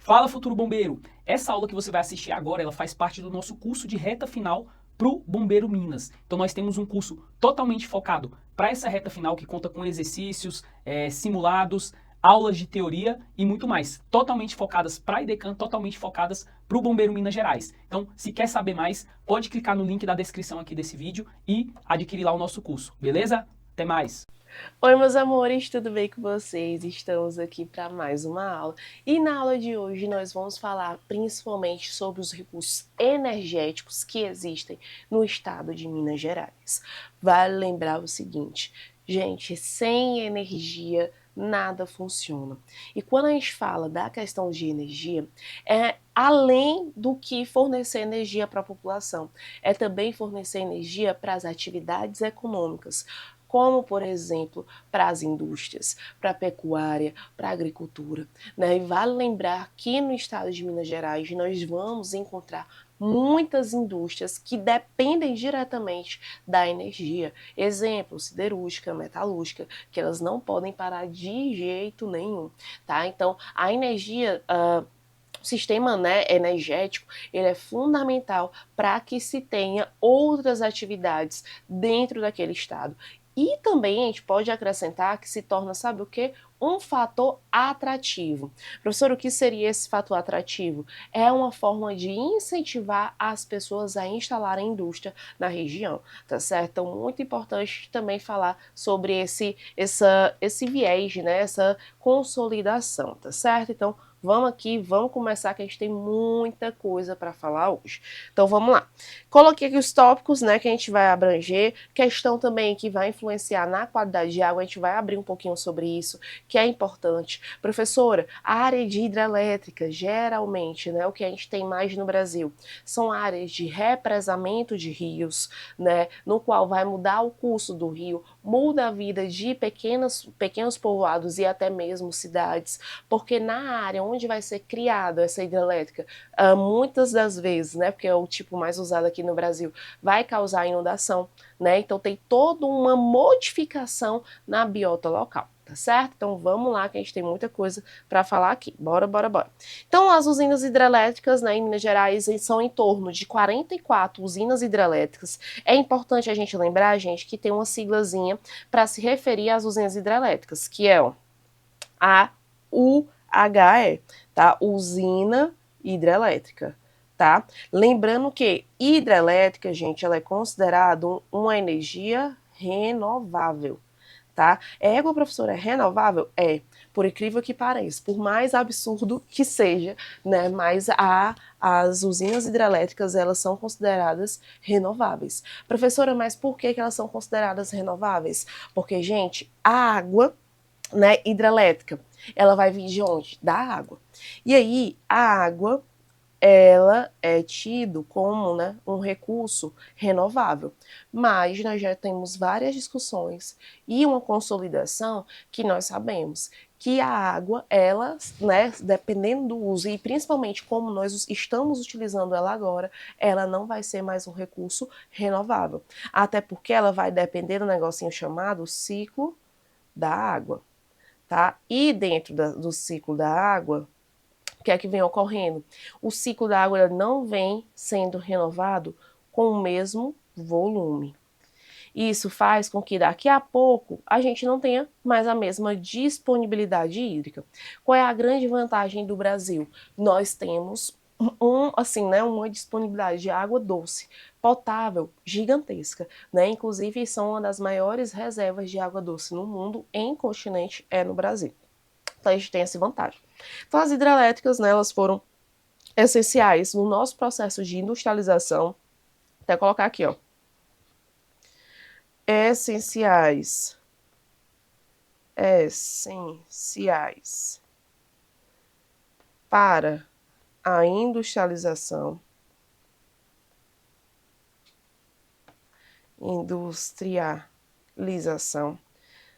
Fala, futuro bombeiro! Essa aula que você vai assistir agora, ela faz parte do nosso curso de reta final para o Bombeiro Minas. Então nós temos um curso totalmente focado para essa reta final que conta com exercícios, simulados, aulas de teoria e muito mais. Totalmente focadas para a IDECAN, totalmente focadas para o Bombeiro Minas Gerais. Então, se quer saber mais, pode clicar no link da descrição aqui desse vídeo e adquirir lá o nosso curso, beleza? Até mais! Oi, meus amores, tudo bem com vocês? Estamos aqui para mais uma aula. E na aula de hoje nós vamos falar principalmente sobre os recursos energéticos que existem no estado de Minas Gerais. Vale lembrar o seguinte, gente, sem energia nada funciona. E quando a gente fala da questão de energia, é além do que fornecer energia para a população, é também fornecer energia para as atividades econômicas, como, por exemplo, para as indústrias, para a pecuária, para a agricultura, né? E vale lembrar que no estado de Minas Gerais nós vamos encontrar muitas indústrias que dependem diretamente da energia. Exemplo, siderúrgica, metalúrgica, que elas não podem parar de jeito nenhum, tá? Então, a energia... o sistema, né, energético, ele é fundamental para que se tenha outras atividades dentro daquele estado. E também a gente pode acrescentar que se torna, sabe o quê? Um fator atrativo. Professor, o que seria esse fator atrativo? É uma forma de incentivar as pessoas a instalarem indústria na região, tá certo? Então, muito importante também falar sobre esse viés, né? Essa consolidação, tá certo? Então, vamos aqui, vamos começar que a gente tem muita coisa para falar hoje. Então vamos lá. Coloquei aqui os tópicos, né, que a gente vai abranger, questão também que vai influenciar na qualidade de água, a gente vai abrir um pouquinho sobre isso, que é importante. Professora, a área de hidrelétrica, geralmente, né, o que a gente tem mais no Brasil, são áreas de represamento de rios, né, no qual vai mudar o curso do rio, muda a vida de pequenos povoados e até mesmo cidades, porque na área onde vai ser criada essa hidrelétrica, muitas das vezes, né, porque é o tipo mais usado aqui no Brasil, vai causar inundação, né? Então tem toda uma modificação na biota local, tá certo? Então vamos lá que a gente tem muita coisa para falar aqui. Bora, bora, bora. Então as usinas hidrelétricas, né, em Minas Gerais são em torno de 44 usinas hidrelétricas. É importante a gente lembrar, gente, que tem uma siglazinha para se referir às usinas hidrelétricas, que é a UHE, tá? Usina hidrelétrica, tá? Lembrando que hidrelétrica, gente, ela é considerada uma energia renovável, tá? Égua, professora, é renovável? É, por incrível que pareça, por mais absurdo que seja, né? Mas as usinas hidrelétricas, elas são consideradas renováveis. Professora, mas por que elas são consideradas renováveis? Porque, gente, a água, né, hidrelétrica, ela vai vir de onde? Da água. E aí, a água, ela é tido como, né, um recurso renovável. Mas nós já temos várias discussões e uma consolidação que nós sabemos que a água, ela, né, dependendo do uso e principalmente como nós estamos utilizando ela agora, ela não vai ser mais um recurso renovável. Até porque ela vai depender do negocinho chamado ciclo da água. Tá? E dentro do ciclo da água, o que é que vem ocorrendo? O ciclo da água não vem sendo renovado com o mesmo volume. Isso faz com que daqui a pouco a gente não tenha mais a mesma disponibilidade hídrica. Qual é a grande vantagem do Brasil? Nós temos uma disponibilidade de água doce, potável, gigantesca, né? Inclusive são uma das maiores reservas de água doce no mundo, em continente, é no Brasil. Então a gente tem essa vantagem. Então as hidrelétricas, né, elas foram essenciais no nosso processo de industrialização. Até colocar aqui, ó. Essenciais para a industrialização,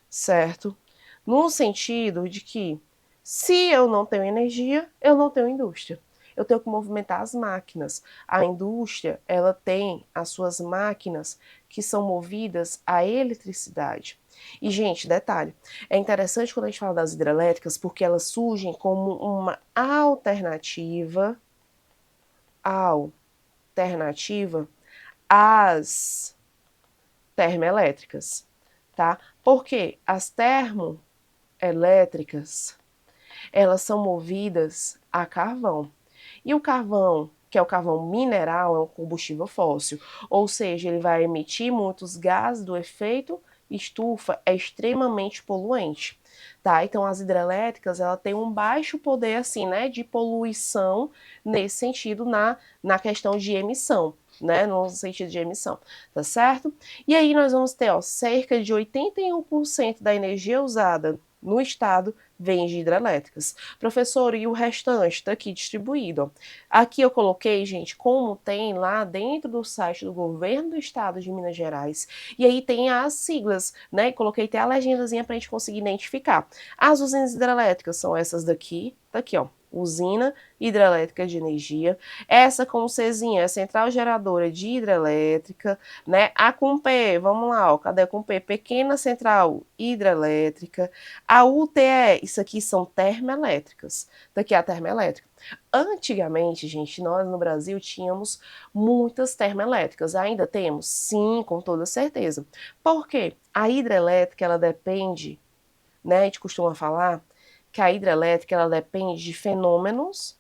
certo? No sentido de que se eu não tenho energia, eu não tenho indústria. eu tenho que movimentar as máquinas. A indústria, ela tem as suas máquinas que são movidas à eletricidade. E, gente, detalhe, é interessante quando a gente fala das hidrelétricas, porque elas surgem como uma alternativa às termoelétricas, tá? Porque as termoelétricas, elas são movidas a carvão. E o carvão, que é o carvão mineral, é um combustível fóssil, ou seja, ele vai emitir muitos gases do efeito estufa, é extremamente poluente, tá? Então as hidrelétricas, ela tem um baixo poder assim, né, de poluição nesse sentido na questão de emissão, né, no sentido de emissão, tá certo? E aí nós vamos ter, ó, cerca de 81% da energia usada no estado vem de hidrelétricas. Professor, e o restante está aqui distribuído. Ó. Aqui eu coloquei, gente, como tem lá dentro do site do governo do estado de Minas Gerais. E aí tem as siglas, né? Coloquei até a legendazinha para a gente conseguir identificar. As usinas hidrelétricas são essas daqui, tá aqui, ó. Usina hidrelétrica de energia. Essa com Czinha é central geradora de hidrelétrica, né? A com P, vamos lá, ó, cadê a com P? Pequena central hidrelétrica. A UTE, isso aqui são termoelétricas. Daqui é a termoelétrica. Antigamente, gente, nós no Brasil tínhamos muitas termoelétricas. Ainda temos? Sim, com toda certeza. Por quê? A hidrelétrica, ela depende, né? A gente costuma falar que a hidrelétrica, ela depende de fenômenos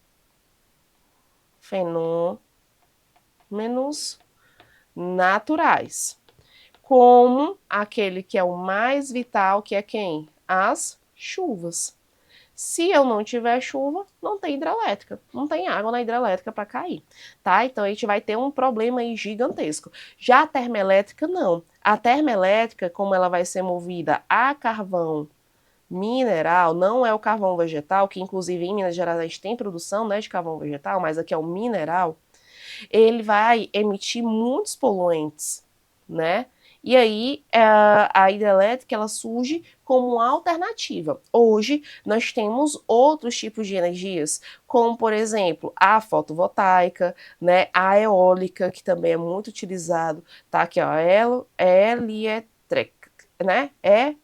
naturais, como aquele que é o mais vital, que é quem? As chuvas. Se eu não tiver chuva, não tem hidrelétrica, não tem água na hidrelétrica para cair, tá? Então a gente vai ter um problema aí gigantesco. Já a termoelétrica, não. A termoelétrica, como ela vai ser movida a carvão mineral, não é o carvão vegetal, que inclusive em Minas Gerais a gente tem produção, né, de carvão vegetal, mas aqui é o mineral, ele vai emitir muitos poluentes, né? E aí a hidrelétrica, ela surge como uma alternativa. Hoje nós temos outros tipos de energias, como por exemplo a fotovoltaica, né, a eólica, que também é muito utilizado, tá aqui, ó, né,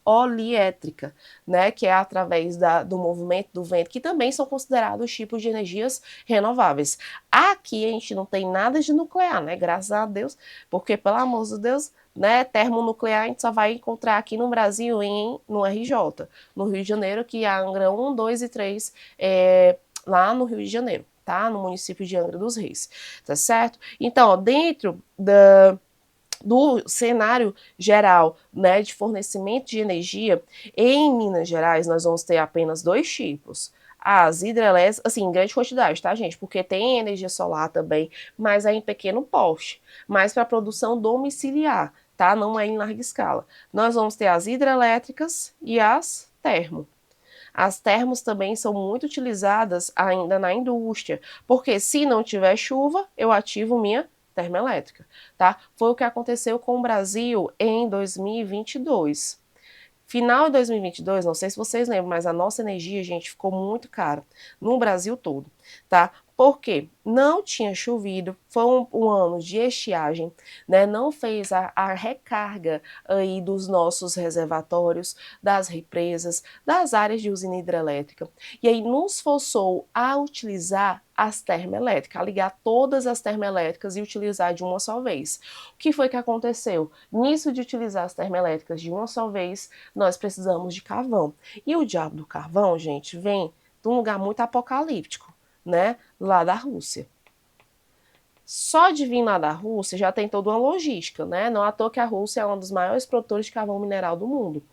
eoliétrica, né, que é através do movimento do vento, que também são considerados tipos de energias renováveis. Aqui a gente não tem nada de nuclear, né, graças a Deus, porque, pelo amor de Deus, né, termonuclear a gente só vai encontrar aqui no Brasil, no RJ, no Rio de Janeiro, que é a Angra 1, 2 e 3, lá no Rio de Janeiro, tá, no município de Angra dos Reis, tá certo? Então, ó, dentro do cenário geral, né, de fornecimento de energia, em Minas Gerais nós vamos ter apenas dois tipos. As hidrelétricas, assim, em grande quantidade, tá, gente? Porque tem energia solar também, mas é em pequeno porte, mais para produção domiciliar, tá? Não é em larga escala. Nós vamos ter as hidrelétricas e as termo. As termos também são muito utilizadas ainda na indústria, porque se não tiver chuva, eu ativo minha termoelétrica, tá? Foi o que aconteceu com o Brasil em 2022. Final de 2022, não sei se vocês lembram, mas a nossa energia, gente, ficou muito cara no Brasil todo, tá? Porque não tinha chovido, foi um ano de estiagem, né? Não fez a recarga aí dos nossos reservatórios, das represas, das áreas de usina hidrelétrica. E aí nos forçou a utilizar as termoelétricas, a ligar todas as termoelétricas e utilizar de uma só vez. O que foi que aconteceu? Nisso de utilizar as termoelétricas de uma só vez, nós precisamos de carvão. E o diabo do carvão, gente, vem de um lugar muito apocalíptico, né? Lá da Rússia. Só de vir lá da Rússia já tem toda uma logística, né? Não à toa que a Rússia é um dos maiores produtores de carvão mineral do mundo.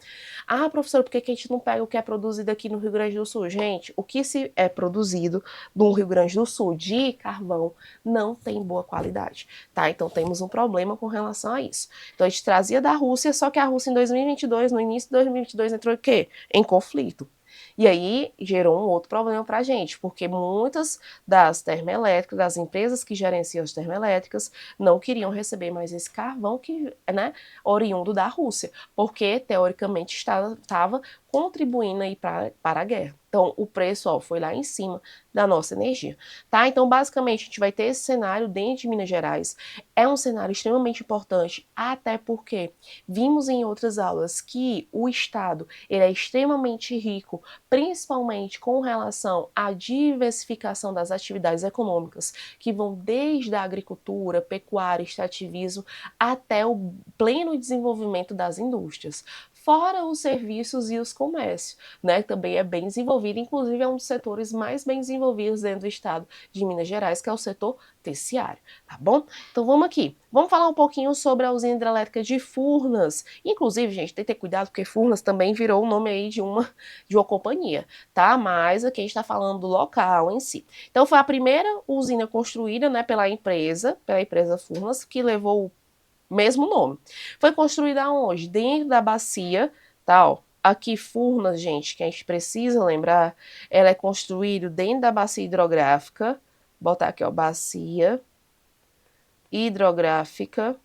Ah, professora, por que a gente não pega o que é produzido aqui no Rio Grande do Sul? Gente, o que se é produzido no Rio Grande do Sul de carvão não tem boa qualidade, tá? Então temos um problema com relação a isso. Então a gente trazia da Rússia, só que a Rússia em 2022, no início de 2022, entrou em quê? Em conflito. E aí gerou um outro problema para a gente, porque muitas das termoelétricas, das empresas que gerenciam as termoelétricas, não queriam receber mais esse carvão que, né, oriundo da Rússia, porque teoricamente estava contribuindo aí para a guerra. Então o preço, ó, foi lá em cima, da nossa energia, tá? Então, basicamente, a gente vai ter esse cenário dentro de Minas Gerais. É um cenário extremamente importante, até porque vimos em outras aulas que o estado ele é extremamente rico, principalmente com relação à diversificação das atividades econômicas, que vão desde a agricultura, pecuária, extrativismo, até o pleno desenvolvimento das indústrias. Fora os serviços e os comércios, né? Também é bem desenvolvido, inclusive é um dos setores mais bem desenvolvidos dentro do estado de Minas Gerais, que é o setor terciário, tá bom? Então vamos aqui, vamos falar um pouquinho sobre a usina hidrelétrica de Furnas. Inclusive, gente, tem que ter cuidado porque Furnas também virou o nome aí de uma companhia, tá? Mas aqui a gente está falando do local em si. Então foi a primeira usina construída, né, pela empresa Furnas, que levou o mesmo nome. Foi construída onde? Dentro da bacia, tal. Aqui Furnas, gente, que a gente precisa lembrar, ela é construída dentro da bacia hidrográfica. Vou botar aqui, ó, bacia hidrográfica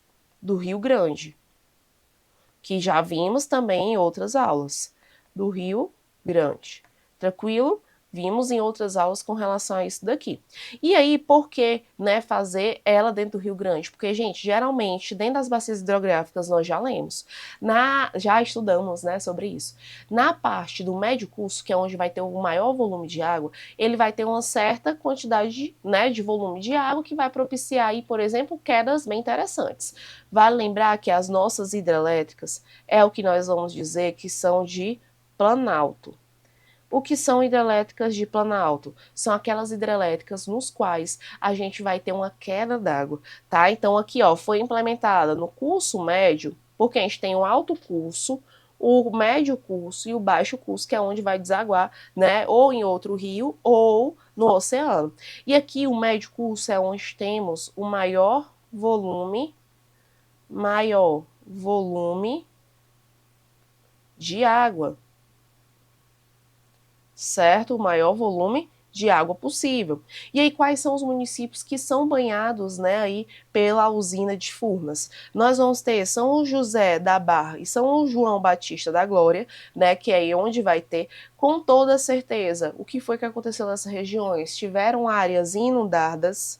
do Rio Grande, que já vimos também em outras aulas, do Rio Grande. Tranquilo? Vimos em outras aulas com relação a isso daqui. E aí, por que, né, fazer ela dentro do Rio Grande? Porque, gente, geralmente, dentro das bacias hidrográficas, nós já lemos, já estudamos, né, sobre isso. Na parte do médio curso, que é onde vai ter o maior volume de água, ele vai ter uma certa quantidade, né, de volume de água que vai propiciar aí, por exemplo, quedas bem interessantes. Vale lembrar que as nossas hidrelétricas é o que nós vamos dizer que são de planalto. O que são hidrelétricas de planalto? São aquelas hidrelétricas nos quais a gente vai ter uma queda d'água, tá? Então aqui, ó, foi implementada no curso médio, porque a gente tem o alto curso, o médio curso e o baixo curso, que é onde vai desaguar, né, ou em outro rio ou no oceano. E aqui o médio curso é onde temos o maior volume de água, certo? O maior volume de água possível. E aí, quais são os municípios que são banhados, né, aí pela usina de Furnas? Nós vamos ter São José da Barra e São João Batista da Glória, né, que é aí onde vai ter, com toda certeza, o que foi que aconteceu nessas regiões? Tiveram áreas inundadas,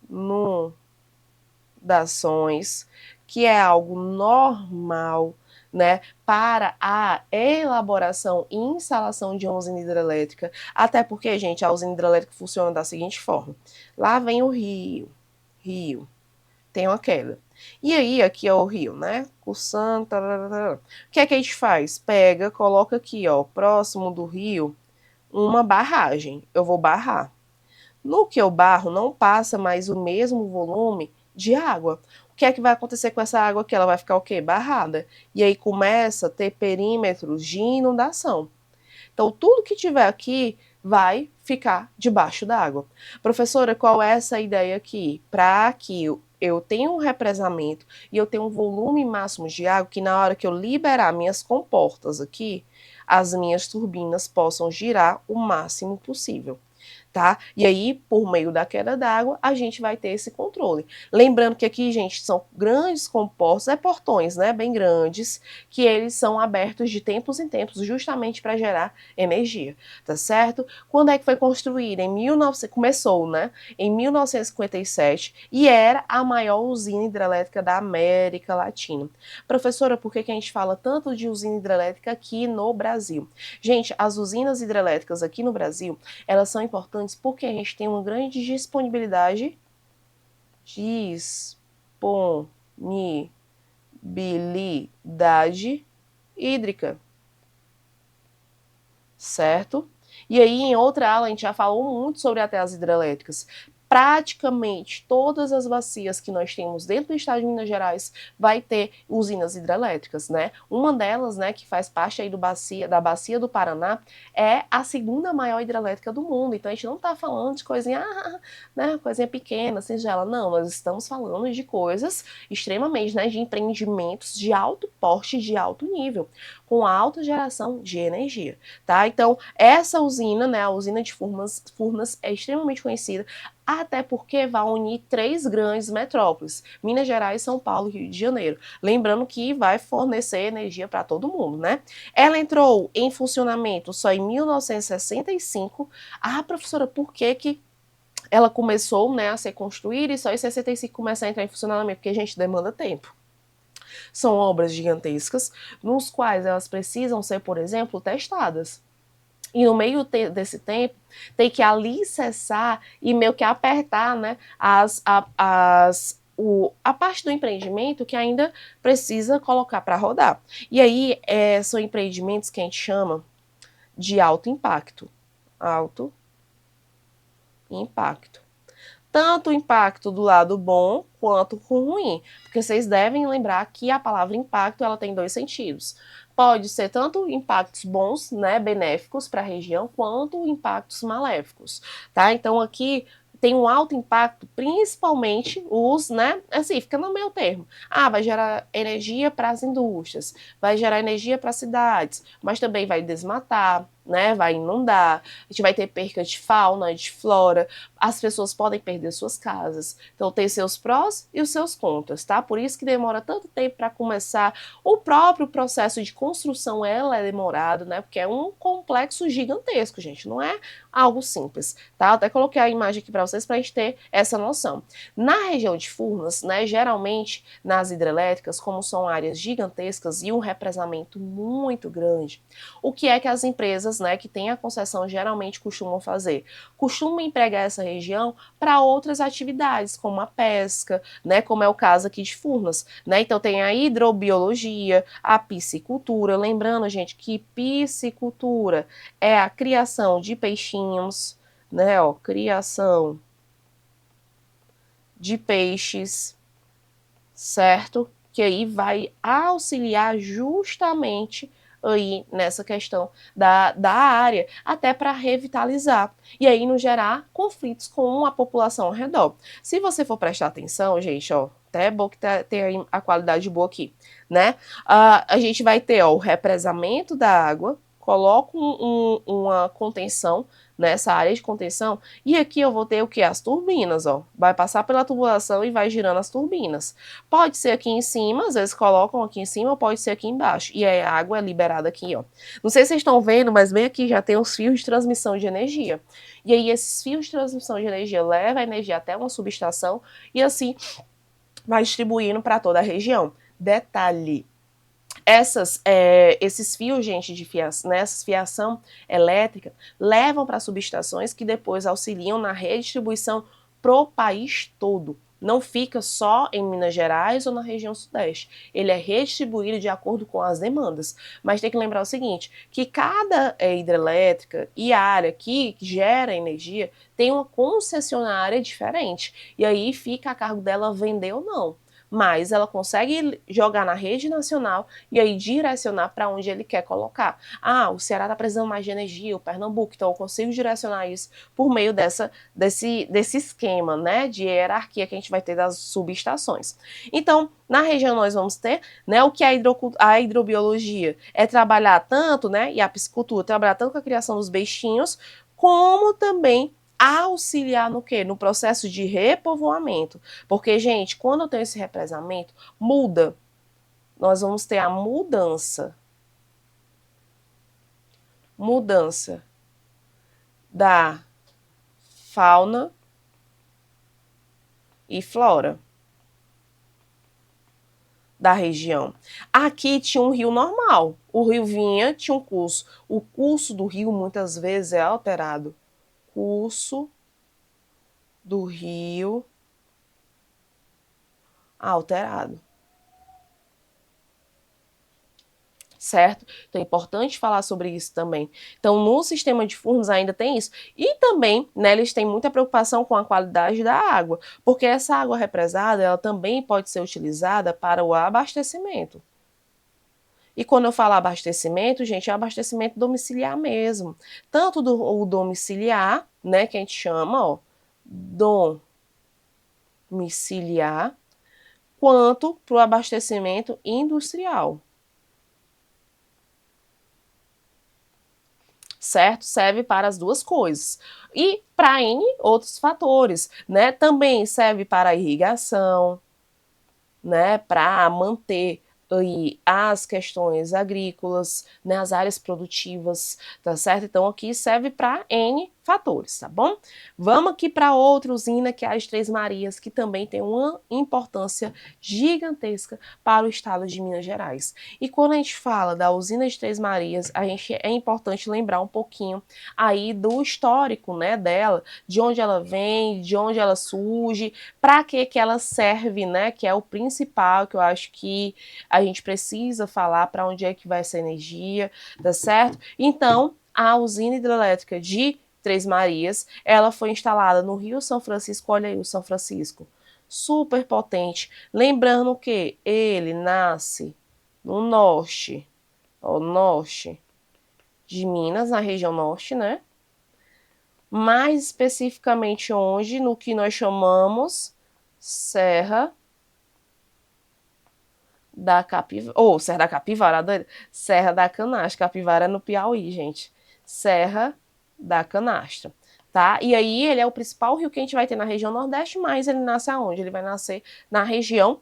inundações, que é algo normal, né, para a elaboração e instalação de uma usina hidrelétrica, até porque, gente, a usina hidrelétrica funciona da seguinte forma: lá vem o rio, tem uma queda. E aí, aqui é o rio, né, cursando, tararara. O que é que a gente faz? Pega, coloca aqui, ó, próximo do rio, uma barragem. Eu vou barrar. No que eu barro, não passa mais o mesmo volume de água. O que é que vai acontecer com essa água aqui? Ela vai ficar o quê? Barrada. E aí começa a ter perímetros de inundação. Então, tudo que tiver aqui vai ficar debaixo d'água. Professora, qual é essa ideia aqui? Para que eu tenha um represamento e eu tenha um volume máximo de água, que na hora que eu liberar minhas comportas aqui, as minhas turbinas possam girar o máximo possível. Tá? E aí, por meio da queda d'água, a gente vai ter esse controle. Lembrando que aqui, gente, são grandes compostos, portões, né, bem grandes, que eles são abertos de tempos em tempos, justamente para gerar energia, tá certo? Quando é que foi construída? Começou, né, em 1957 e era a maior usina hidrelétrica da América Latina. Professora, por que a gente fala tanto de usina hidrelétrica aqui no Brasil? Gente, as usinas hidrelétricas aqui no Brasil, elas são importantes porque a gente tem uma grande disponibilidade hídrica, certo? E aí, em outra aula, a gente já falou muito sobre até as hidrelétricas. Praticamente todas as bacias que nós temos dentro do estado de Minas Gerais vai ter usinas hidrelétricas, né? Uma delas, né, que faz parte aí da bacia do Paraná, é a segunda maior hidrelétrica do mundo. Então a gente não está falando de coisinha, né, coisinha pequena, singela, não. Nós estamos falando de coisas extremamente, né, de empreendimentos de alto porte, de alto nível, com alta geração de energia, tá? Então essa usina, né, a usina de Furnas é extremamente conhecida. até porque vai unir 3 grandes metrópoles, Minas Gerais, São Paulo e Rio de Janeiro. Lembrando que vai fornecer energia para todo mundo, né? Ela entrou em funcionamento só em 1965. Ah, professora, por que ela começou, né, a ser construída e só em 65 começa a entrar em funcionamento? Porque a gente demanda tempo. São obras gigantescas, nos quais elas precisam ser, por exemplo, testadas. E no meio desse tempo, tem que alicerçar e meio que apertar, né, a parte do empreendimento que ainda precisa colocar para rodar. E aí são empreendimentos que a gente chama de alto impacto. Alto impacto. Tanto o impacto do lado bom quanto o ruim, porque vocês devem lembrar que a palavra impacto ela tem 2 sentidos. Pode ser tanto impactos bons, né, benéficos para a região, quanto impactos maléficos, tá? Então aqui tem um alto impacto, principalmente os, né, assim, fica no meio termo. Ah, vai gerar energia para as indústrias, vai gerar energia para as cidades, mas também vai desmatar, né, vai inundar, a gente vai ter perca de fauna, de flora, as pessoas podem perder suas casas. Então tem seus prós e os seus contras, tá? Por isso que demora tanto tempo para começar. O próprio processo de construção ela é demorado, né? Porque é um complexo gigantesco, gente, não é algo simples, tá? Eu até coloquei a imagem aqui para vocês para a gente ter essa noção. Na região de Furnas, né, geralmente nas hidrelétricas, como são áreas gigantescas e um represamento muito grande, o que é que as empresas, né, que têm a concessão geralmente costumam fazer? Costumam empregar essa região para outras atividades, como a pesca, né, como é o caso aqui de Furnas, né? Então tem a hidrobiologia, a piscicultura, lembrando, gente, que piscicultura é a criação de peixinhos, né, ó, criação de peixes, certo? Que aí vai auxiliar justamente aí nessa questão da área, até para revitalizar e aí não gerar conflitos com a população ao redor. Se você for prestar atenção, gente, ó, até é bom que tem a qualidade boa aqui, né? A gente vai ter, ó, o represamento da água, coloca uma contenção nessa área de contenção, e aqui eu vou ter o que? As turbinas, ó. Vai passar pela tubulação e vai girando as turbinas. Pode ser aqui em cima, às vezes colocam aqui em cima, ou pode ser aqui embaixo. E aí a água é liberada aqui, ó. Não sei se vocês estão vendo, mas bem aqui já tem os fios de transmissão de energia. E aí esses fios de transmissão de energia levam a energia até uma subestação e assim vai distribuindo para toda a região. Detalhe, esses fios, gente, de fiação, né, essa fiação elétrica, levam para subestações que depois auxiliam na redistribuição pro país todo. Não fica só em Minas Gerais ou na região sudeste. Ele é redistribuído de acordo com as demandas. Mas tem que lembrar o seguinte, que cada hidrelétrica e área que gera energia tem uma concessionária diferente. E aí fica a cargo dela vender ou não. Mas ela consegue jogar na rede nacional e aí direcionar para onde ele quer colocar. Ah, o Ceará está precisando mais de energia, o Pernambuco, então eu consigo direcionar isso por meio desse esquema, né, de hierarquia que a gente vai ter das subestações. Então, na região nós vamos ter, né, o que a hidrobiologia é trabalhar tanto, né, e a piscicultura trabalhar tanto com a criação dos peixinhos, como também auxiliar no quê? No processo de repovoamento. Porque, gente, quando eu tenho esse represamento, muda. Nós vamos ter a mudança da fauna e flora da região. Aqui tinha um rio normal. O rio vinha, tinha um curso. O curso do rio muitas vezes é alterado. Curso do rio alterado. Certo? Então é importante falar sobre isso também. Então no sistema de Furnas ainda tem isso. E também, né, eles têm muita preocupação com a qualidade da água, porque essa água represada, ela também pode ser utilizada para o abastecimento. E quando eu falo abastecimento, gente, é abastecimento domiciliar mesmo. Tanto o domiciliar, né, que a gente chama, ó, domiciliar, quanto para o abastecimento industrial. certo? Serve para as duas coisas. E para N outros fatores, né? Também serve para a irrigação, né? Para manter aí as questões agrícolas, né, as áreas produtivas, tá certo? Então aqui serve para N fatores, tá bom? Vamos aqui para outra usina, que é a de Três Marias, que também tem uma importância gigantesca para o estado de Minas Gerais. E quando a gente fala da usina de Três Marias, é importante lembrar um pouquinho aí do histórico, né, dela, de onde ela vem, de onde ela surge, para que ela serve, né, que é o principal, que eu acho que a gente precisa falar para onde é que vai essa energia, tá certo? Então, a usina hidrelétrica de Três Marias, ela foi instalada no Rio São Francisco, olha aí o São Francisco, super potente. Lembrando que ele nasce no norte, ó, norte de Minas, na região norte, né? Mais especificamente onde, no que nós chamamos Serra da Capivara, ou Serra da Capivara, Serra da Canastra, Capivara é no Piauí, gente. Serra da Canastra, tá? E aí ele é o principal rio que a gente vai ter na região Nordeste, mas ele nasce aonde? Ele vai nascer na região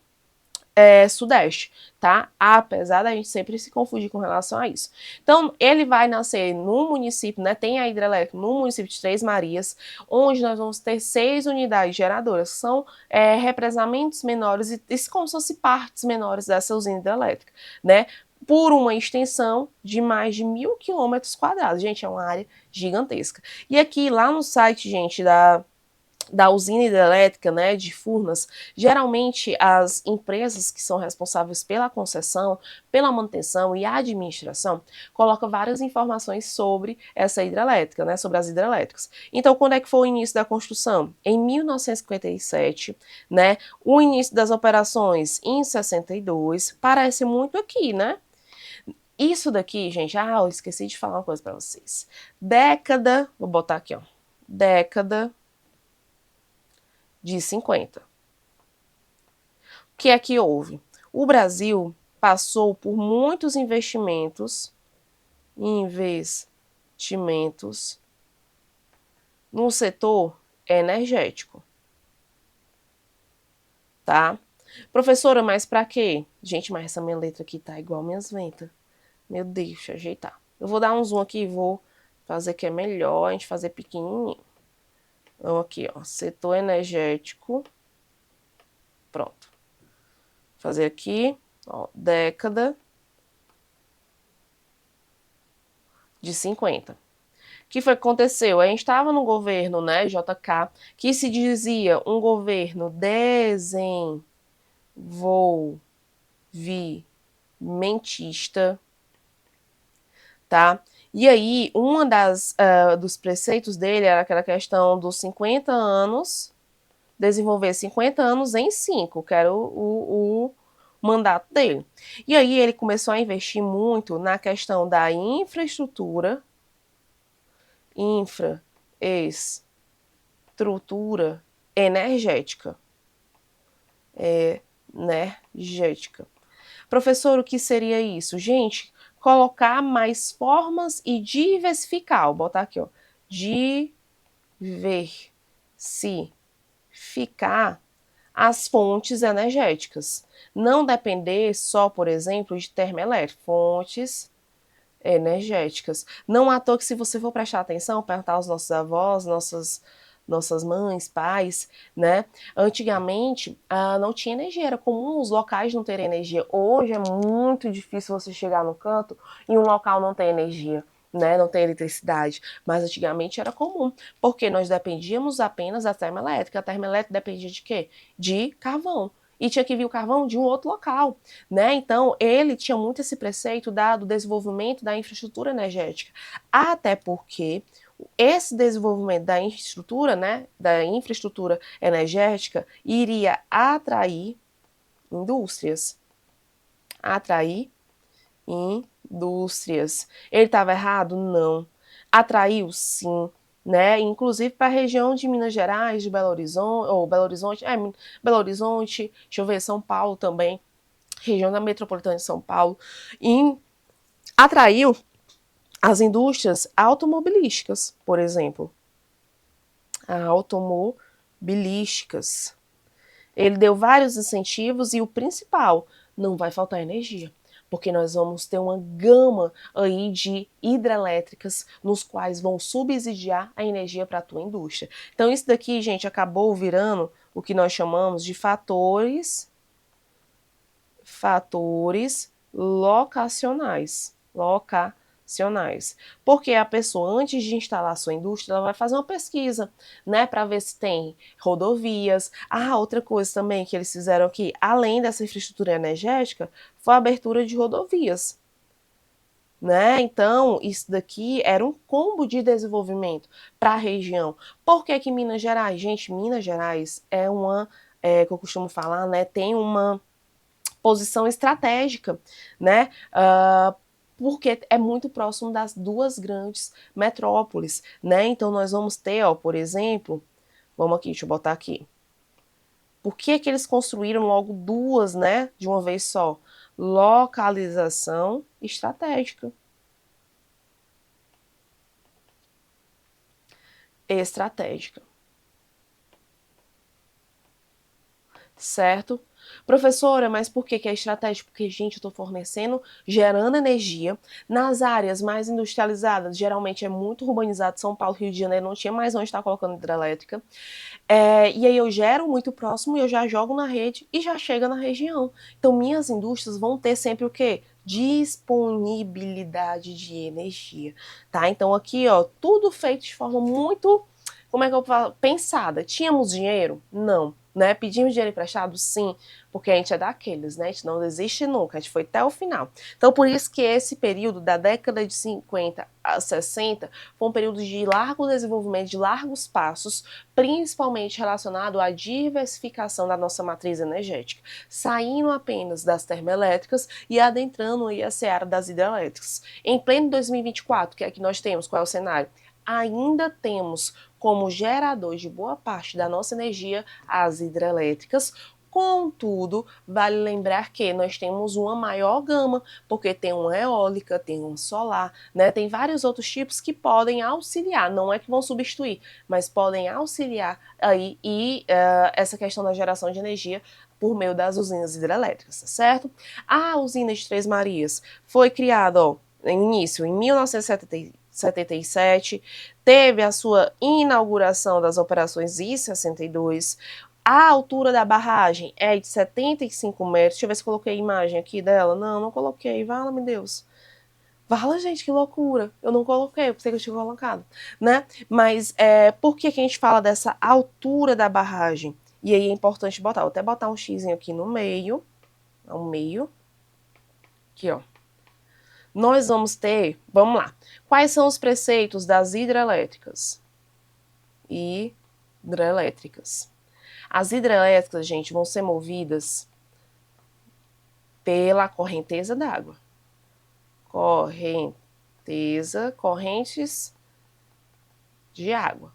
Sudeste, tá? Apesar da gente sempre se confundir com relação a isso. Então, ele vai nascer no município, né? Tem a hidrelétrica no município de Três Marias, onde nós vamos ter 6 unidades geradoras, que são represamentos menores e como se fossem partes menores dessa usina hidrelétrica, né? Por uma extensão de mais de 1.000 quilômetros quadrados. Gente, é uma área gigantesca. E aqui, lá no site, gente, da usina hidrelétrica, né, de Furnas, geralmente as empresas que são responsáveis pela concessão, pela manutenção e administração, colocam várias informações sobre essa hidrelétrica, né, sobre as hidrelétricas. Então, quando é que foi o início da construção? Em 1957, né, o início das operações em 62, parece muito aqui, né? Isso daqui, gente, eu esqueci de falar uma coisa para vocês. Década, vou botar aqui, ó, década de 50. O que é que houve? O Brasil passou por muitos investimentos no setor energético, tá? Professora, mas para quê? Gente, mas essa minha letra aqui tá igual minhas ventas. Meu Deus, deixa eu ajeitar. Eu vou dar um zoom aqui e vou fazer que é melhor a gente fazer pequenininho. Então aqui, ó, setor energético. Pronto. Fazer aqui, ó, década de 50. O que foi que aconteceu? A gente estava no governo, né, JK, que se dizia um governo desenvolvimentista, tá? E aí, uma dos preceitos dele era aquela questão dos 50 anos, desenvolver 50 anos em 5, que era o mandato dele. E aí ele começou a investir muito na questão da infraestrutura energética. Energética. Professor, o que seria isso? Gente, colocar mais formas e diversificar. Vou botar aqui, ó. Diversificar as fontes energéticas. Não depender só, por exemplo, de termoelétrica. Fontes energéticas. Não à toa que, se você for prestar atenção, perguntar aos nossos avós, nossas mães, pais, né? Antigamente não tinha energia, era comum os locais não terem energia. Hoje é muito difícil você chegar no canto e um local não ter energia, né? Não ter eletricidade. Mas antigamente era comum, porque nós dependíamos apenas da termoelétrica. A termoelétrica dependia de quê? De carvão. E tinha que vir o carvão de um outro local, né? Então, ele tinha muito esse preceito do desenvolvimento da infraestrutura energética. Até porque esse desenvolvimento da infraestrutura, né, da infraestrutura energética, iria atrair indústrias. Ele estava errado? Não. Atraiu, sim. Né? Inclusive para a região de Minas Gerais, de Belo Horizonte, deixa eu ver, São Paulo também, região da metropolitana de São Paulo, e atraiu As indústrias automobilísticas, por exemplo. Automobilísticas. Ele deu vários incentivos e o principal, não vai faltar energia, porque nós vamos ter uma gama aí de hidrelétricas nos quais vão subsidiar a energia para a tua indústria. Então isso daqui, gente, acabou virando o que nós chamamos de fatores locacionais. Porque a pessoa, antes de instalar a sua indústria, ela vai fazer uma pesquisa, né, para ver se tem rodovias. Outra coisa também que eles fizeram aqui, além dessa infraestrutura energética, foi a abertura de rodovias. Né? Então, isso daqui era um combo de desenvolvimento para a região. Por que Minas Gerais? Gente, Minas Gerais é uma, que eu costumo falar, né, tem uma posição estratégica, né? Porque é muito próximo das duas grandes metrópoles, né? Então nós vamos ter, ó, por exemplo, vamos aqui, deixa eu botar aqui. Por que eles construíram logo duas, né, de uma vez só? Localização estratégica. Certo? Professora, mas por que é estratégico? Porque, gente, eu estou fornecendo, gerando energia nas áreas mais industrializadas, geralmente é muito urbanizado, São Paulo, Rio de Janeiro, não tinha mais onde estar colocando hidrelétrica, e aí eu gero muito próximo e eu já jogo na rede e já chega na região. Então, minhas indústrias vão ter sempre o quê? Disponibilidade de energia, tá? Então, aqui, ó, tudo feito de forma muito, como é que eu falo? Pensada. Tínhamos dinheiro? Não. Né? Pedimos dinheiro emprestado? Sim, porque a gente é daqueles, né? A gente não desiste nunca, a gente foi até o final. Então, por isso que esse período da década de 50 a 60 foi um período de largo desenvolvimento, de largos passos, principalmente relacionado à diversificação da nossa matriz energética, saindo apenas das termoelétricas e adentrando aí a seara das hidrelétricas. Em pleno 2024, que é que nós temos, qual é o cenário? Ainda temos como gerador de boa parte da nossa energia as hidrelétricas. Contudo, vale lembrar que nós temos uma maior gama, porque tem uma eólica, tem uma solar, né? Tem vários outros tipos que podem auxiliar, não é que vão substituir, mas podem auxiliar aí essa questão da geração de energia por meio das usinas hidrelétricas, tá certo? A usina de Três Marias foi criada, ó, no início, em 1977, teve a sua inauguração das operações em 62. A altura da barragem é de 75 metros. Deixa eu ver se coloquei a imagem aqui dela. Não, não coloquei. Vala-me Deus. Vala, gente, que loucura. Eu não coloquei, eu pensei que eu tinha colocado, né? Mas por que a gente fala dessa altura da barragem? E aí é importante botar, vou até botar um xizinho aqui no meio, ao meio. Aqui, ó. Nós vamos ter, vamos lá, quais são os preceitos das hidrelétricas? As hidrelétricas, gente, vão ser movidas pela correnteza d'água. Correntes de água,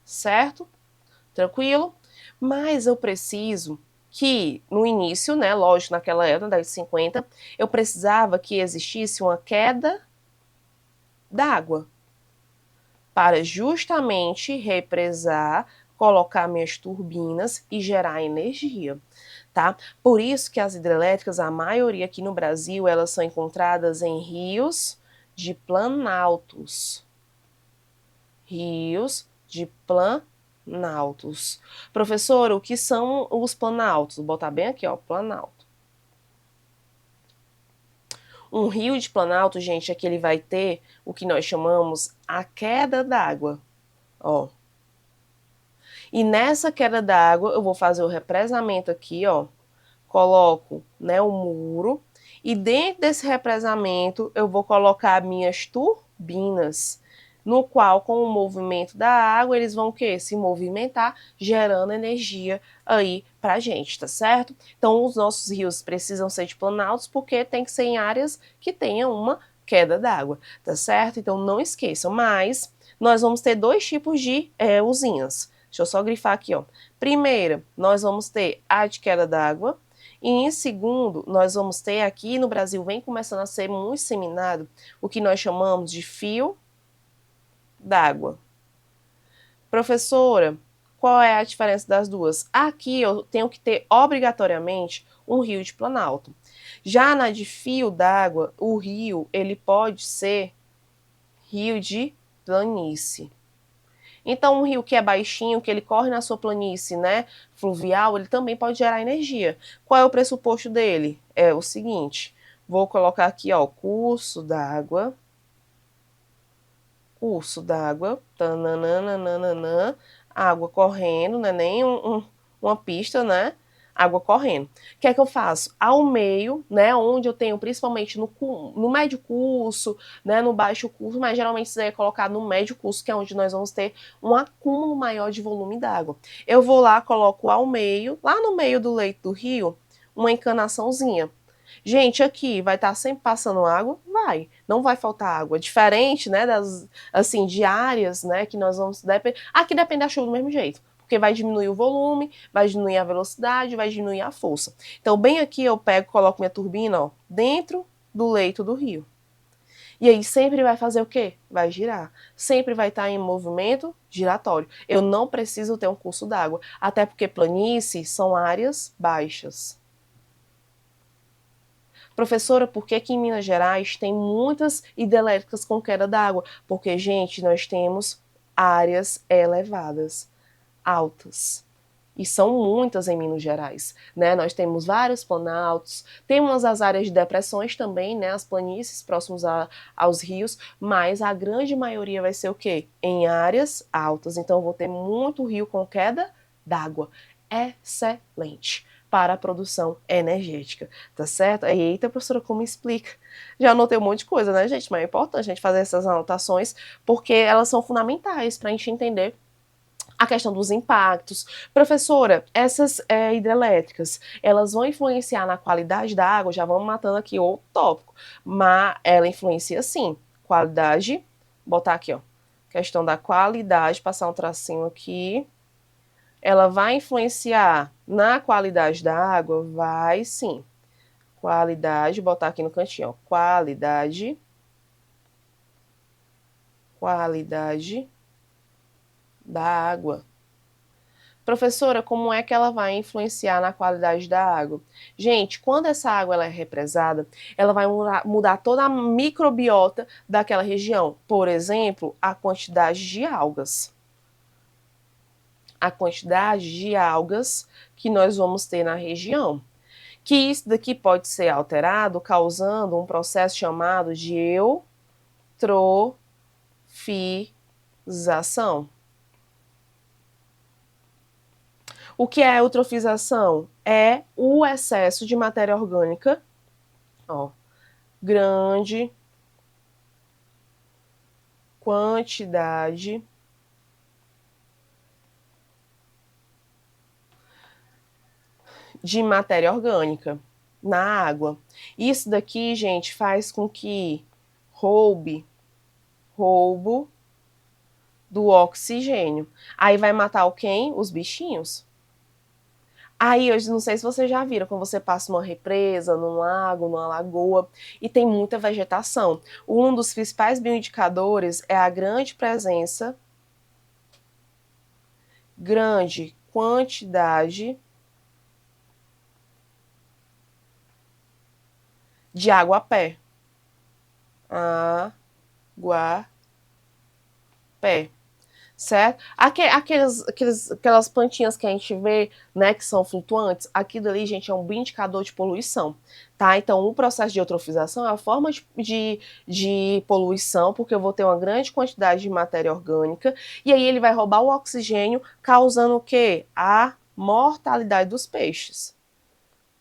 certo? Tranquilo? Mas eu preciso que no início, né, lógico, naquela época, na década de 50, eu precisava que existisse uma queda d'água para justamente represar, colocar minhas turbinas e gerar energia, tá? Por isso que as hidrelétricas, a maioria aqui no Brasil, elas são encontradas em rios de planaltos. Professor, o que são os planaltos? Vou botar bem aqui, ó, planalto. Um rio de planalto, gente, é que ele vai ter o que nós chamamos a queda d'água, ó. E nessa queda d'água, eu vou fazer o represamento aqui, ó. Coloco, né, o muro. E dentro desse represamento, eu vou colocar minhas turbinas, no qual, com o movimento da água, eles vão o quê? Se movimentar, gerando energia aí pra gente, tá certo? Então, os nossos rios precisam ser de planaltos, porque tem que ser em áreas que tenham uma queda d'água, tá certo? Então, não esqueçam, mas nós vamos ter dois tipos de usinas. Deixa eu só grifar aqui, ó. Primeira, nós vamos ter a de queda d'água, E em segundo, nós vamos ter aqui no Brasil, vem começando a ser muito disseminado, o que nós chamamos de fio d'água. Professora, qual é a diferença das duas? Aqui eu tenho que ter obrigatoriamente um rio de planalto. Já na de fio d'água, o rio ele pode ser rio de planície. Então, um rio que é baixinho, que ele corre na sua planície, né, fluvial, ele também pode gerar energia. Qual é o pressuposto dele? É o seguinte, vou colocar aqui, ó, curso d'água, água correndo, não é nem uma pista, né? Água correndo. O que é que eu faço? Ao meio, né, onde eu tenho principalmente no médio curso, né, no baixo curso, mas geralmente isso é colocado no médio curso, que é onde nós vamos ter um acúmulo maior de volume d'água. Eu vou lá, coloco ao meio, lá no meio do leito do rio, uma encanaçãozinha. Gente, aqui vai estar sempre passando água? Vai. Não vai faltar água. Diferente, né, das, assim, de áreas, né, que nós vamos... Aqui depende da chuva do mesmo jeito. Porque vai diminuir o volume, vai diminuir a velocidade, vai diminuir a força. Então, bem aqui eu pego, coloco minha turbina, ó, dentro do leito do rio. E aí sempre vai fazer o quê? Vai girar. Sempre vai estar em movimento giratório. Eu não preciso ter um curso d'água. Até porque planícies são áreas baixas. Professora, por que em Minas Gerais tem muitas hidrelétricas com queda d'água? Porque, gente, nós temos áreas elevadas, altas. E são muitas em Minas Gerais, né? Nós temos vários planaltos, temos as áreas de depressões também, né? As planícies próximos aos rios, mas a grande maioria vai ser o quê? Em áreas altas. Então, eu vou ter muito rio com queda d'água. Excelente para a produção energética, tá certo? Eita, professora, como explica? Já anotei um monte de coisa, né, gente? Mas é importante a gente fazer essas anotações, porque elas são fundamentais para a gente entender a questão dos impactos. Professora, essas hidrelétricas, elas vão influenciar na qualidade da água? Já vamos matando aqui o tópico. Mas ela influencia sim. Qualidade, botar aqui, ó. Questão da qualidade, passar um tracinho aqui. Ela vai influenciar na qualidade da água? Vai sim. Qualidade, botar aqui no cantinho, ó. Qualidade da água. Professora, como é que ela vai influenciar na qualidade da água? Gente, quando essa água ela é represada, ela vai mudar toda a microbiota daquela região. Por exemplo, a quantidade de algas. A quantidade de algas que nós vamos ter na região. Que isso daqui pode ser alterado causando um processo chamado de eutrofização. O que é eutrofização? É o excesso de matéria orgânica, ó, grande quantidade de matéria orgânica na água. Isso daqui, gente, faz com que roubo do oxigênio. Aí vai matar o quem? Os bichinhos. Aí, eu não sei se vocês já viram, quando você passa numa represa, num lago, numa lagoa, e tem muita vegetação. Um dos principais bioindicadores é a grande presença, grande quantidade de água a pé. Água pé. Certo? Aquelas plantinhas que a gente vê, né, que são flutuantes, aquilo ali, gente, é um indicador de poluição, tá? Então, o processo de eutrofização é a forma de poluição, porque eu vou ter uma grande quantidade de matéria orgânica, e aí ele vai roubar o oxigênio, causando o quê? A mortalidade dos peixes.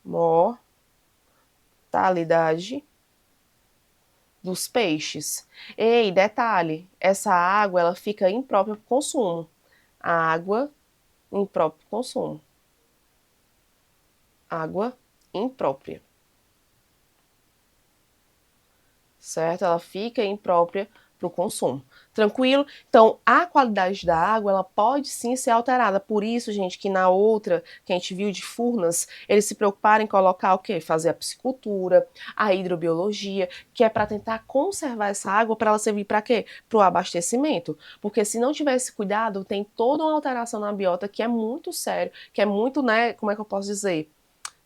Mortalidade dos peixes. Ei, detalhe, essa água ela fica imprópria para o consumo. Água imprópria para o consumo. Água imprópria. Certo? Ela fica imprópria para o consumo. Tranquilo? Então, a qualidade da água, ela pode sim ser alterada. Por isso, gente, que na outra, que a gente viu de Furnas, eles se preocuparam em colocar o quê? Fazer a piscicultura, a hidrobiologia, que é para tentar conservar essa água para ela servir para quê? Para o abastecimento. Porque se não tiver esse cuidado, tem toda uma alteração na biota que é muito sério, que é muito, né, como é que eu posso dizer?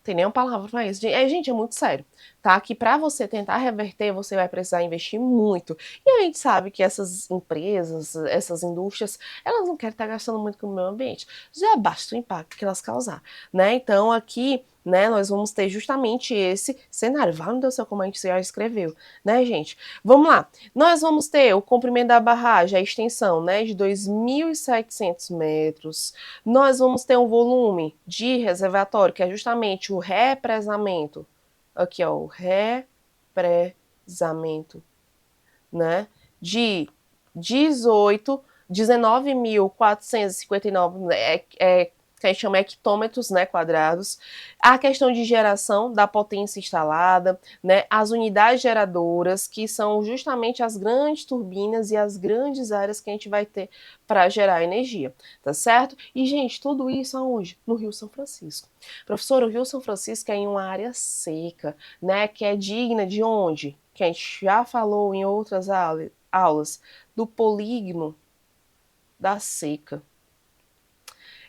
Tem nenhuma palavra para isso. Gente, é muito sério, tá? Que para você tentar reverter, você vai precisar investir muito. E a gente sabe que essas empresas, essas indústrias, elas não querem estar gastando muito com o meio ambiente. Já basta o impacto que elas causar, né? Então aqui, né, nós vamos ter justamente esse cenário. Vale, meu Deus do céu, como a gente já escreveu, né, gente? Vamos lá. Nós vamos ter o comprimento da barragem, a extensão, né, de 2.700 metros. Nós vamos ter um volume de reservatório, que é justamente o represamento. Aqui, ó, o represamento, né? De 19.459 que a gente chama hectômetros, né, quadrados, a questão de geração da potência instalada, né, as unidades geradoras, que são justamente as grandes turbinas e as grandes áreas que a gente vai ter para gerar energia, tá certo? E, gente, tudo isso aonde? No Rio São Francisco. Professor, o Rio São Francisco é em uma área seca, né, que é digna de onde? Que a gente já falou em outras aulas, do polígono da seca.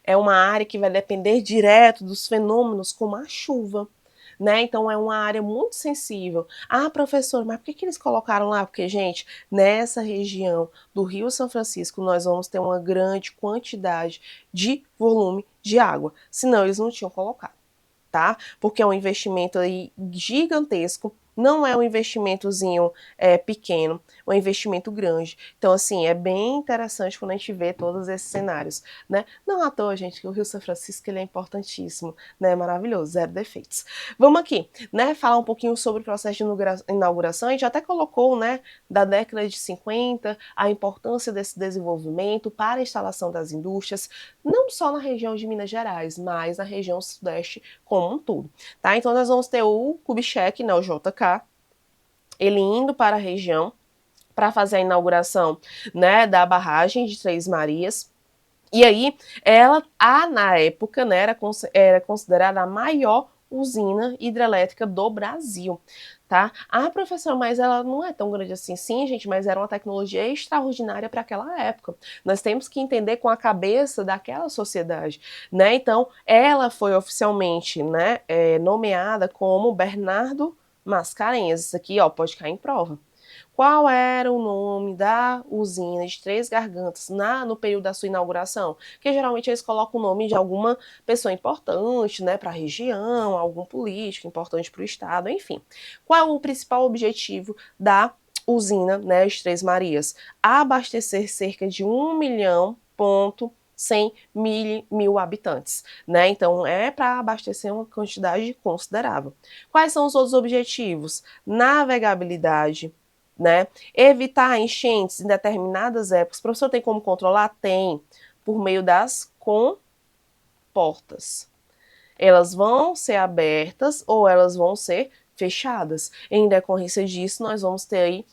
É uma área que vai depender direto dos fenômenos como a chuva, né? Então é uma área muito sensível. Ah, professor, mas por que eles colocaram lá? Porque, gente, nessa região do Rio São Francisco nós vamos ter uma grande quantidade de volume de água. Senão eles não tinham colocado, tá? Porque é um investimento aí gigantesco. Não é um investimentozinho pequeno, é um investimento grande. Então, assim, é bem interessante quando a gente vê todos esses cenários, né? Não à toa, gente, que o Rio São Francisco ele é importantíssimo, né? Maravilhoso, zero defeitos. Vamos aqui, né? Falar um pouquinho sobre o processo de inauguração. A gente até colocou, né, da década de 50, a importância desse desenvolvimento para a instalação das indústrias, não só na região de Minas Gerais, mas na região sudeste como um todo, tá? Então nós vamos ter o Kubitschek, né, o JK, ele indo para a região para fazer a inauguração, né, da barragem de Três Marias. E aí, ela, na época, né, era considerada a maior usina hidrelétrica do Brasil, tá? Ah, professora, mas ela não é tão grande assim. Sim, gente, mas era uma tecnologia extraordinária para aquela época. Nós temos que entender com a cabeça daquela sociedade, né? Então, ela foi oficialmente, né, nomeada como Bernardo Mascarenhas. Isso aqui, ó, pode cair em prova. Qual era o nome da usina de Três Gargantas no período da sua inauguração? Porque geralmente eles colocam o nome de alguma pessoa importante, né, para a região, algum político importante para o estado, enfim. Qual é o principal objetivo da usina, né, de Três Marias? Abastecer cerca de 1.100.000 mil habitantes, né? Então é para abastecer uma quantidade considerável. Quais são os outros objetivos? Navegabilidade, né? Evitar enchentes em determinadas épocas. O professor tem como controlar? Tem, por meio das comportas. Elas vão ser abertas ou elas vão ser fechadas. Em decorrência disso, nós vamos ter aí,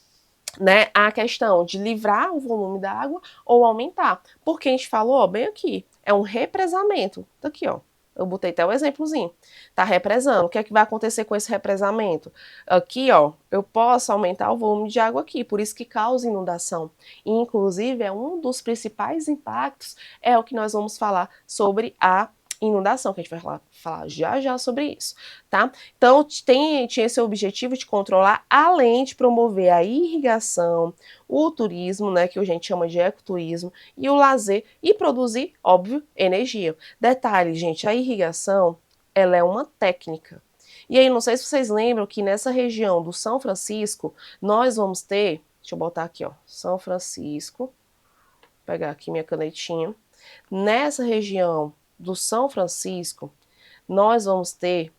né, a questão de livrar o volume da água ou aumentar. Porque a gente falou, ó, bem aqui, é um represamento. Tá aqui, ó. Eu botei até o exemplozinho. Tá represando. O que é que vai acontecer com esse represamento? Aqui, ó, eu posso aumentar o volume de água aqui, por isso que causa inundação. E, inclusive, é um dos principais impactos, é o que nós vamos falar sobre a inundação, que a gente vai falar já sobre isso, tá? Então, tinha esse objetivo de controlar, além de promover a irrigação, o turismo, né, que a gente chama de ecoturismo, e o lazer, e produzir, óbvio, energia. Detalhe, gente, a irrigação, ela é uma técnica. E aí, não sei se vocês lembram que nessa região do São Francisco, nós vamos ter, deixa eu botar aqui, ó, São Francisco, vou pegar aqui minha canetinha, nessa região do São Francisco, nós vamos ter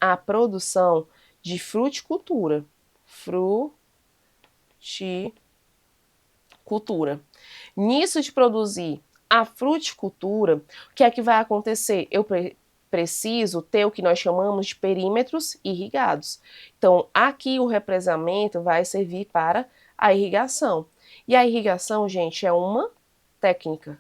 a produção de fruticultura. Fruticultura. Nisso de produzir a fruticultura, o que é que vai acontecer? Eu preciso ter o que nós chamamos de perímetros irrigados. Então, aqui o represamento vai servir para A irrigação. E a irrigação, gente, é uma técnica.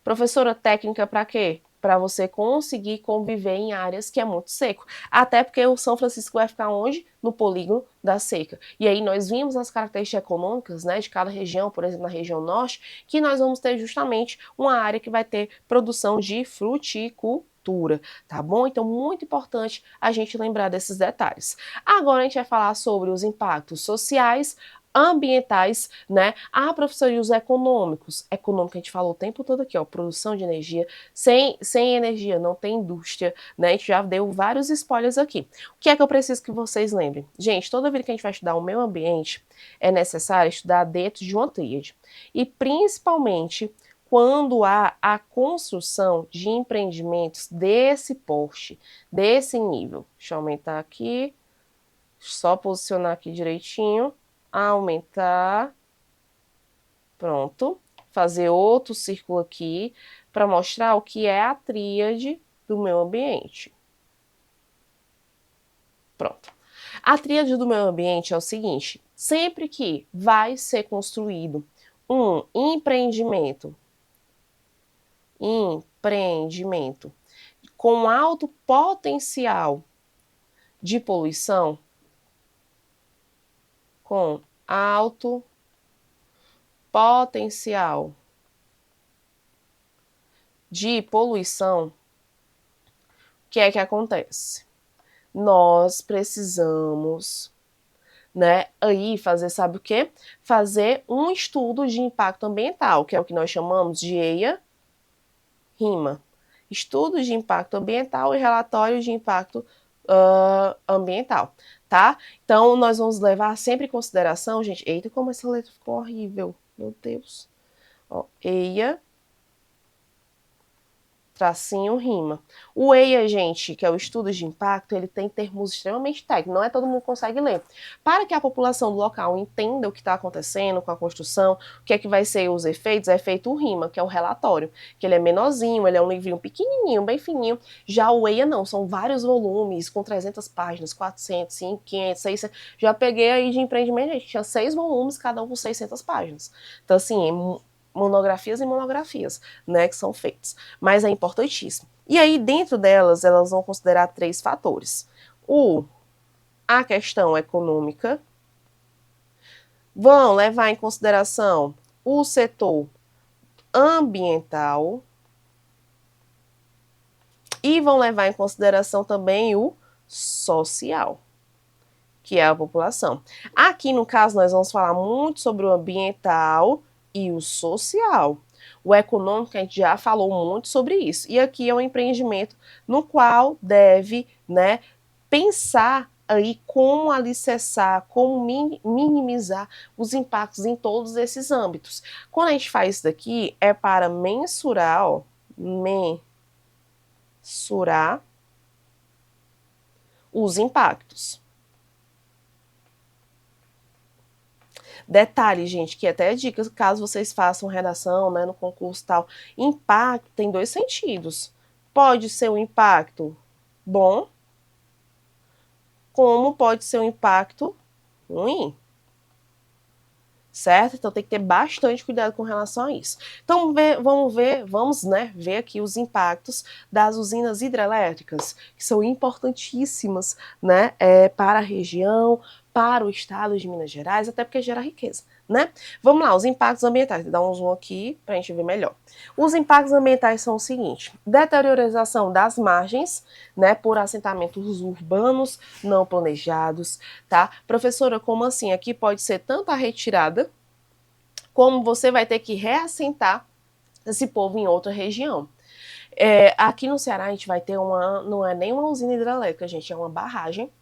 Professora, técnica para quê? Para você conseguir conviver em áreas que é muito seco. Até porque o São Francisco vai ficar onde? No polígono da seca. E aí nós vimos as características econômicas, né, de cada região, por exemplo, na região norte, que nós vamos ter justamente uma área que vai ter produção de fruticultura, tá bom? Então, muito importante a gente lembrar desses detalhes. Agora a gente vai falar sobre os impactos sociais, ambientais, né? Ah, professor, e os econômicos? Econômico, a gente falou o tempo todo aqui, ó, produção de energia. Sem energia não tem indústria, né? A gente já deu vários spoilers aqui. O que é que eu preciso que vocês lembrem? Gente, toda vez que a gente vai estudar o meio ambiente, é necessário estudar dentro de uma tríade. E principalmente quando há a construção de empreendimentos desse porte, desse nível. Deixa eu aumentar aqui, só posicionar aqui direitinho. Aumentar, pronto, fazer outro círculo aqui para mostrar o que é a tríade do meio ambiente. Pronto. A tríade do meio ambiente é o seguinte, sempre que vai ser construído um empreendimento com alto potencial de poluição, com alto potencial de poluição, o que é que acontece? Nós precisamos, né, aí fazer, sabe o quê? Fazer um estudo de impacto ambiental, que é o que nós chamamos de EIA-RIMA. Estudo de impacto ambiental e relatório de impacto ambiental, tá? Então, nós vamos levar sempre em consideração, gente, eita, como essa letra ficou horrível, meu Deus. Ó, EIA, tracinho, rima. O EIA, gente, que é o estudo de impacto, ele tem termos extremamente técnicos, não é todo mundo que consegue ler. Para que a população do local entenda o que está acontecendo com a construção, o que é que vai ser os efeitos, é feito o RIMA, que é o relatório, que ele é menorzinho, ele é um livrinho pequenininho, bem fininho. Já o EIA não, são vários volumes, com 300 páginas, 400, 500, 500, 600. Já peguei aí de empreendimento, gente, tinha 6 volumes, cada um com 600 páginas. Então, assim, monografias e monografias, né, que são feitas. Mas é importantíssimo. E aí, dentro delas, elas vão considerar 3 fatores. A questão econômica, vão levar em consideração o setor ambiental e vão levar em consideração também o social, que é a população. Aqui, no caso, nós vamos falar muito sobre o ambiental e o social. O econômico, a gente já falou muito sobre isso. E aqui é um empreendimento no qual deve, né, pensar aí como alicerçar, como minimizar os impactos em todos esses âmbitos. Quando a gente faz isso daqui, é para mensurar, ó, mensurar os impactos. Detalhe, gente, que até dicas, caso vocês façam redação, né, no concurso e tal, impacto tem 2 sentidos. Pode ser um impacto bom, como pode ser um impacto ruim. Certo? Então tem que ter bastante cuidado com relação a isso. Então vamos ver aqui os impactos das usinas hidrelétricas, que são importantíssimas, né, para a região, para o estado de Minas Gerais, até porque gera riqueza, né? Vamos lá, os impactos ambientais. Vou dar um zoom aqui para a gente ver melhor. Os impactos ambientais são o seguinte: deteriorização das margens, né, por assentamentos urbanos não planejados, tá? Professora, como assim? Aqui pode ser tanto a retirada, como você vai ter que reassentar esse povo em outra região. Aqui no Ceará a gente vai ter não é nem uma usina hidrelétrica, gente, é uma barragem,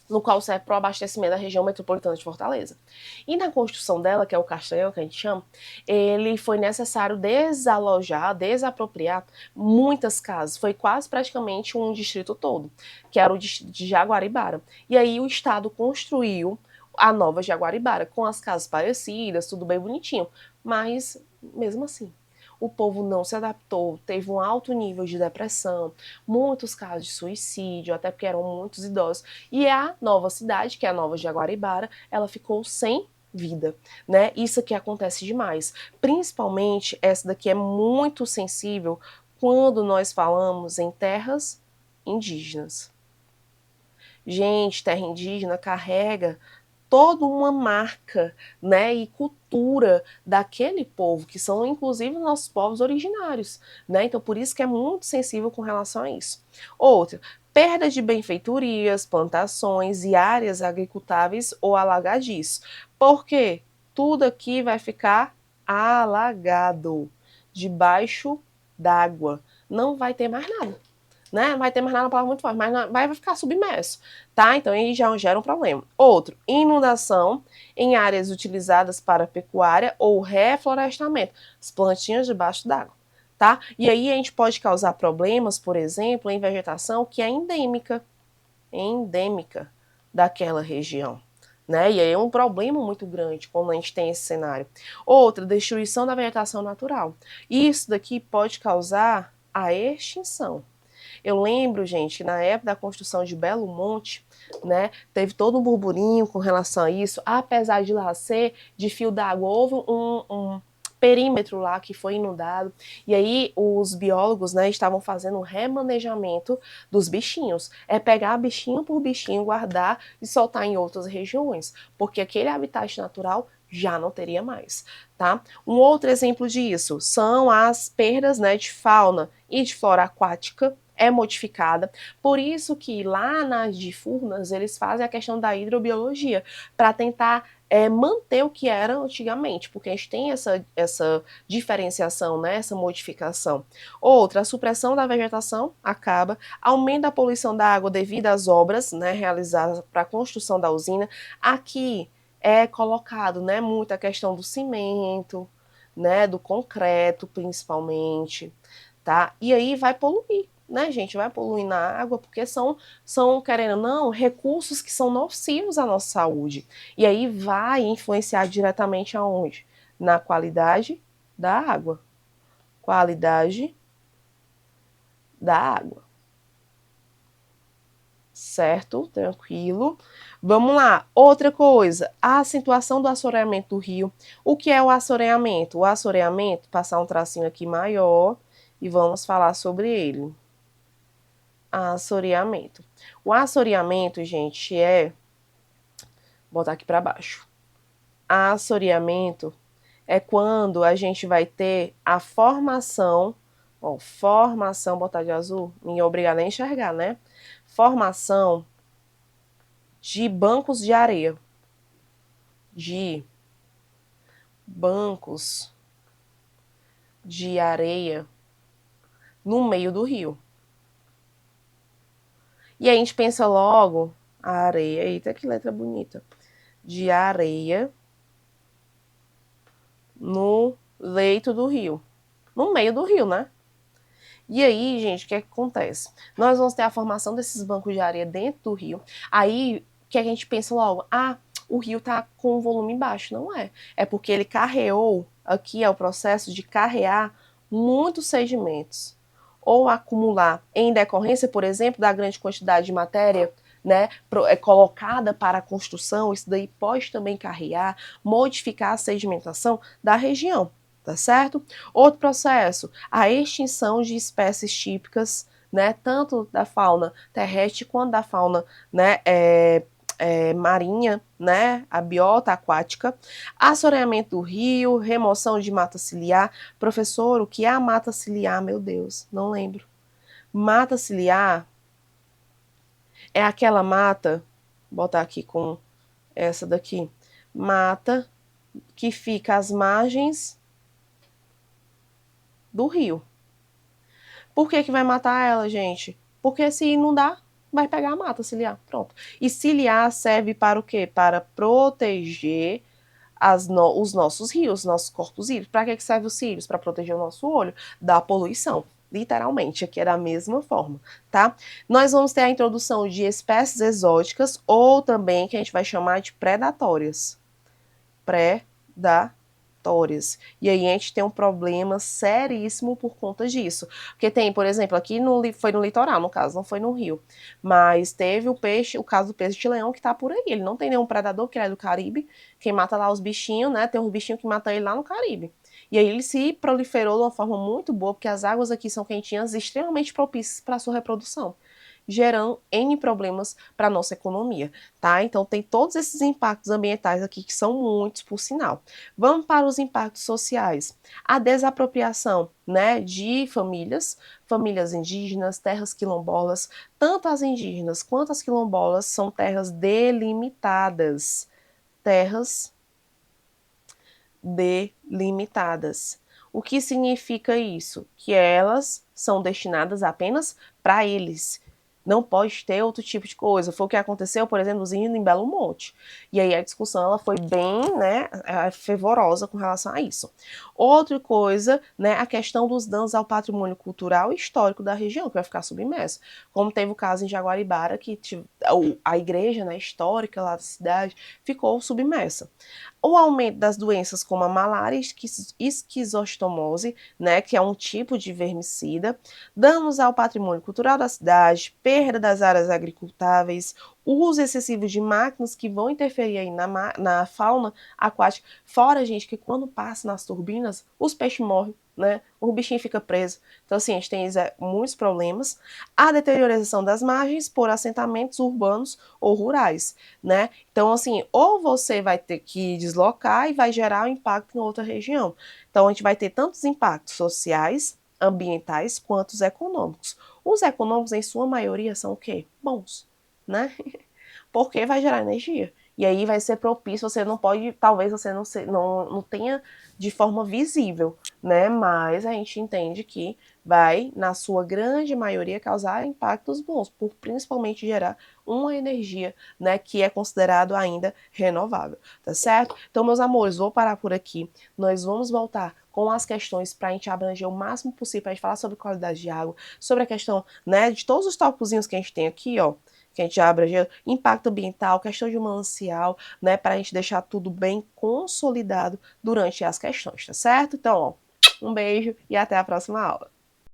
no qual serve para o abastecimento da região metropolitana de Fortaleza. E na construção dela, que é o Castanhão, que a gente chama, ele foi necessário desalojar, desapropriar muitas casas. Foi quase praticamente um distrito todo, que era o distrito de Jaguaribara. E aí o Estado construiu a nova Jaguaribara, com as casas parecidas, tudo bem bonitinho. Mas, mesmo assim, o povo não se adaptou, teve um alto nível de depressão, muitos casos de suicídio, até porque eram muitos idosos. E a nova cidade, que é a Nova Jaguaribara, ela ficou sem vida, né? Isso aqui acontece demais. Principalmente, essa daqui é muito sensível quando nós falamos em terras indígenas. Gente, terra indígena carrega toda uma marca, né, e cultura daquele povo, que são inclusive nossos povos originários, né? Então por isso que é muito sensível com relação a isso. Outra, perda de benfeitorias, plantações e áreas agricultáveis ou alagadiços. Por quê? Tudo aqui vai ficar alagado, debaixo d'água. Não vai ter mais nada. Né? Não vai ter mais nada, uma palavra muito forte, mas vai ficar submerso, tá? Então aí já gera um problema. Outro, inundação em áreas utilizadas para pecuária ou reflorestamento, as plantinhas debaixo d'água, tá? E aí a gente pode causar problemas, por exemplo, em vegetação que é endêmica daquela região. Né? E aí é um problema muito grande quando a gente tem esse cenário. Outra, destruição da vegetação natural. Isso daqui pode causar a extinção. Eu lembro, gente, que na época da construção de Belo Monte, né, teve todo um burburinho com relação a isso, apesar de lá ser de fio d'água, houve um perímetro lá que foi inundado, e aí os biólogos, né, estavam fazendo um remanejamento dos bichinhos, é pegar bichinho por bichinho, guardar e soltar em outras regiões, porque aquele habitat natural já não teria mais, tá? Um outro exemplo disso são as perdas, né, de fauna e de flora aquática, é modificada. Por isso que lá nas difurnas eles fazem a questão da hidrobiologia, para tentar manter o que era antigamente, porque a gente tem essa diferenciação, né, essa modificação. Outra, a supressão da vegetação acaba, aumento da poluição da água devido às obras, né, realizadas para a construção da usina. Aqui é colocado, né, muito a questão do cimento, né, do concreto principalmente, tá? E aí vai poluir, né, gente? Vai poluir na água, porque são, querendo ou não, recursos que são nocivos à nossa saúde. E aí vai influenciar diretamente aonde? Na qualidade da água. Qualidade da água. Certo? Tranquilo. Vamos lá. Outra coisa, a acentuação do assoreamento do rio. O que é o assoreamento? O assoreamento, passar um tracinho aqui maior e vamos falar sobre ele. Assoreamento. O assoreamento, gente, vou botar aqui para baixo. Assoreamento é quando a gente vai ter a formação, ó, formação, botar de azul, me obrigar a enxergar, né? Formação de bancos de areia. De bancos de areia no meio do rio. E a gente pensa logo, a areia, eita que letra bonita, de areia no leito do rio, no meio do rio, né? E aí, gente, o que acontece? Nós vamos ter a formação desses bancos de areia dentro do rio, aí que a gente pensa logo, o rio tá com um volume baixo. Não é, é porque ele carreou, aqui é o processo de carrear muitos sedimentos, ou acumular em decorrência, por exemplo, da grande quantidade de matéria, né, colocada para a construção. Isso daí pode também carregar, modificar a sedimentação da região, tá certo? Outro processo, a extinção de espécies típicas, né, tanto da fauna terrestre quanto da fauna, né, marinha, né, a biota aquática, assoreamento do rio, remoção de mata ciliar. Professor, o que é a mata ciliar? Meu Deus, não lembro. Mata ciliar é aquela mata, vou botar aqui com essa daqui, mata que fica às margens do rio. Por que vai matar ela, gente? Porque se inundar, vai pegar a mata ciliar, pronto. E ciliar serve para o quê? Para proteger os nossos rios, nossos corpos hídricos. Para que serve os cílios? Para proteger o nosso olho da poluição. Literalmente, aqui é da mesma forma, tá? Nós vamos ter a introdução de espécies exóticas, ou também que a gente vai chamar de predatórias. Predatórias. exploratórias. E aí a gente tem um problema seríssimo por conta disso. Porque tem, por exemplo, aqui foi no litoral, no caso, não foi no rio. Mas teve o caso do peixe de leão que tá por aí. Ele não tem nenhum predador, que ele é do Caribe. Quem mata lá os bichinhos, né? Tem uns bichinhos que matam ele lá no Caribe. E aí ele se proliferou de uma forma muito boa, porque as águas aqui são quentinhas e extremamente propícias para sua reprodução, gerando N problemas para a nossa economia, tá? Então tem todos esses impactos ambientais aqui que são muitos, por sinal. Vamos para os impactos sociais. A desapropriação, né, de famílias indígenas, terras quilombolas, tanto as indígenas quanto as quilombolas são terras delimitadas. Terras delimitadas. O que significa isso? Que elas são destinadas apenas para eles. Não pode ter outro tipo de coisa. Foi o que aconteceu, por exemplo, nos índios em Belo Monte. E aí a discussão ela foi bem, né, fervorosa com relação a isso. Outra coisa, né, a questão dos danos ao patrimônio cultural e histórico da região, que vai ficar submerso. Como teve o caso em Jaguaribara, que a igreja, né, histórica lá da cidade ficou submersa. O aumento das doenças como a malária e esquizostomose, né, que é um tipo de vermicida, danos ao patrimônio cultural da cidade, perda das áreas agricultáveis, uso excessivo de máquinas que vão interferir aí na fauna aquática, fora, gente, que quando passa nas turbinas, os peixes morrem, né? O bichinho fica preso. Então, assim, a gente tem muitos problemas. A deterioração das margens por assentamentos urbanos ou rurais, né? Então, assim, ou você vai ter que deslocar e vai gerar um impacto em outra região. Então, a gente vai ter tantos impactos sociais, ambientais, quanto os econômicos. Os econômicos, em sua maioria, são o quê? Bons, né? Porque vai gerar energia. E aí vai ser propício, você não pode, talvez você não tenha de forma visível, né? Mas a gente entende que vai, na sua grande maioria, causar impactos bons, por principalmente gerar uma energia, né, que é considerado ainda renovável, tá certo? Então, meus amores, vou parar por aqui. Nós vamos voltar com as questões para a gente abranger o máximo possível, para a gente falar sobre qualidade de água, sobre a questão, né, de todos os tópicozinhos que a gente tem aqui, ó, que a gente já abrangeu, impacto ambiental, questão de manancial, né, para a gente deixar tudo bem consolidado durante as questões, tá certo? Então, ó, um beijo e até a próxima aula.